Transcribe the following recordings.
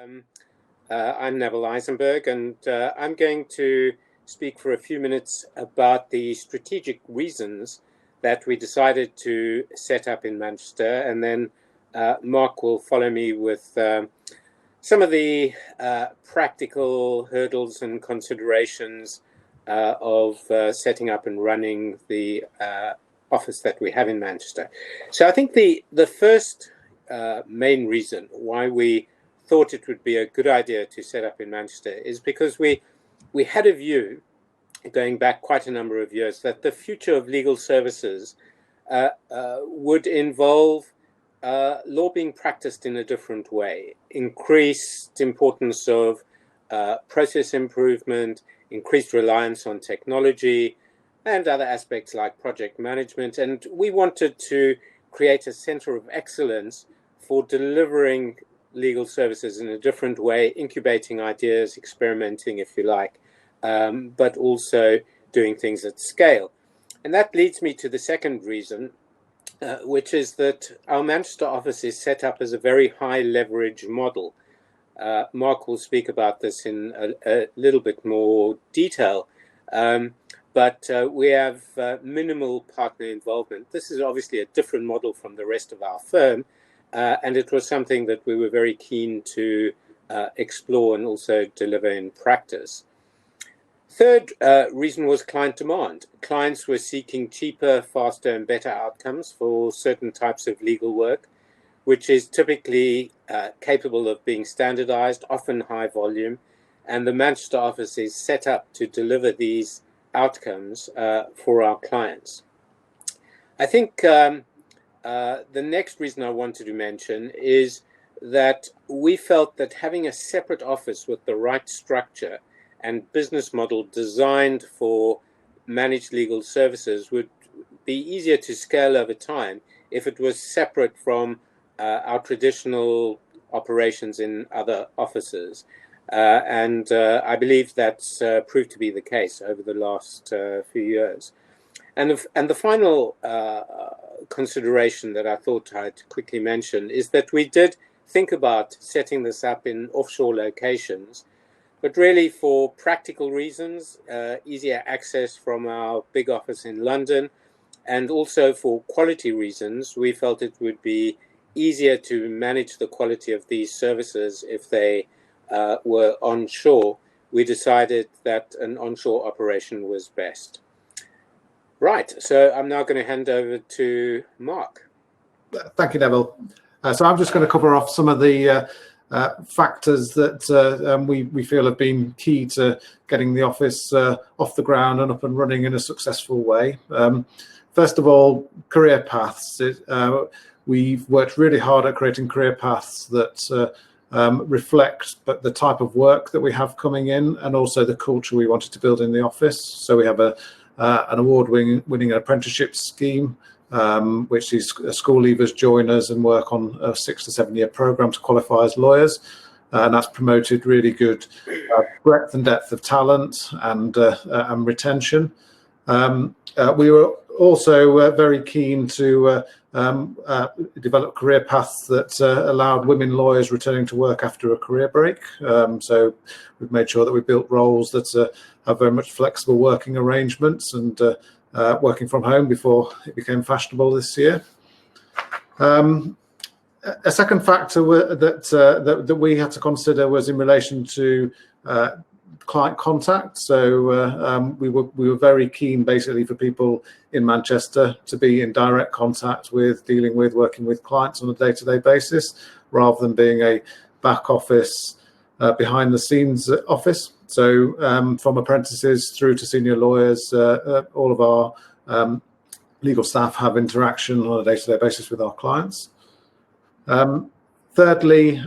Um, I'm Neville Eisenberg, and I'm going to speak for a few minutes about the strategic reasons that we decided to set up in Manchester, and then Mark will follow me with some of the practical hurdles and considerations of setting up and running the office that we have in Manchester. So I think the first main reason why we thought it would be a good idea to set up in Manchester is because we had a view, going back quite a number of years, that the future of legal services would involve law being practiced in a different way, increased importance of process improvement, increased reliance on technology, and other aspects like project management. And we wanted to create a center of excellence for delivering legal services in a different way, incubating ideas, experimenting, if you like, but also doing things at scale. And that leads me to the second reason, which is that our Manchester office is set up as a very high leverage model. Mark will speak about this in a little bit more detail, but we have minimal partner involvement. This is obviously a different model from the rest of our firm, and it was something that we were very keen to explore and also deliver in practice. Third reason was client demand. Clients were seeking cheaper, faster, and better outcomes for certain types of legal work, which is typically capable of being standardized, often high volume, and the Manchester office is set up to deliver these outcomes for our clients. I think the next reason I wanted to mention is that we felt that having a separate office with the right structure and business model designed for managed legal services would be easier to scale over time if it was separate from our traditional operations in other offices. And I believe that's proved to be the case over the last few years. And the final consideration that I thought I'd quickly mention is that we did think about setting this up in offshore locations, but really for practical reasons, easier access from our big office in London, and also for quality reasons, we felt it would be easier to manage the quality of these services if they were onshore. We decided that an onshore operation was best. Right, so I'm now going to hand over to Mark. Thank you, Neville. So I'm just going to cover off some of the factors that we feel have been key to getting the office off the ground and up and running in a successful way. First of all, career paths. We've worked really hard at creating career paths that reflect the type of work that we have coming in and also the culture we wanted to build in the office. So we have an award-winning apprenticeship scheme, which is school leavers join us and work on a 6 to 7 year program to qualify as lawyers. And that's promoted really good breadth and depth of talent and retention. We were also very keen to develop career paths that allowed women lawyers returning to work after a career break. So we've made sure that we built roles that have very much flexible working arrangements and working from home before it became fashionable this year. A second factor that we had to consider was in relation to client contact. So we were very keen basically for people in Manchester to be in direct contact with, working with clients on a day-to-day basis, rather than being a back office, behind the scenes office. So from apprentices through to senior lawyers, all of our legal staff have interaction on a day-to-day basis with our clients. Thirdly,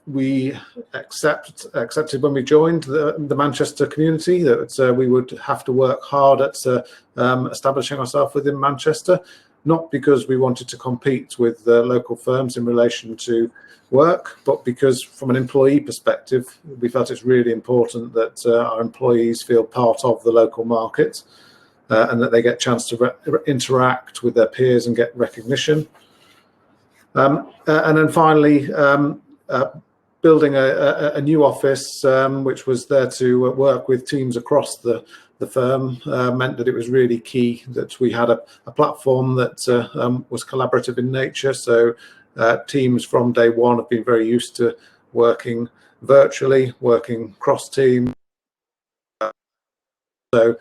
we accepted when we joined the Manchester community that we would have to work hard at establishing ourselves within Manchester, not because we wanted to compete with local firms in relation to work, but because from an employee perspective, we felt it's really important that our employees feel part of the local market and that they get a chance to interact with their peers and get recognition. And then finally, building a new office, which was there to work with teams across the firm, meant that it was really key that we had a platform that was collaborative in nature. So teams from day one have been very used to working virtually, working cross team. So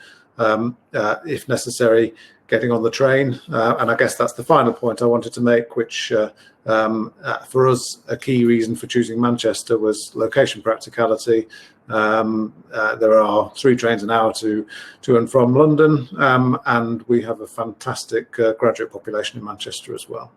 if necessary, getting on the train. And I guess that's the final point I wanted to make, which for us, a key reason for choosing Manchester was location practicality. There are 3 trains an hour to and from London, and we have a fantastic graduate population in Manchester as well.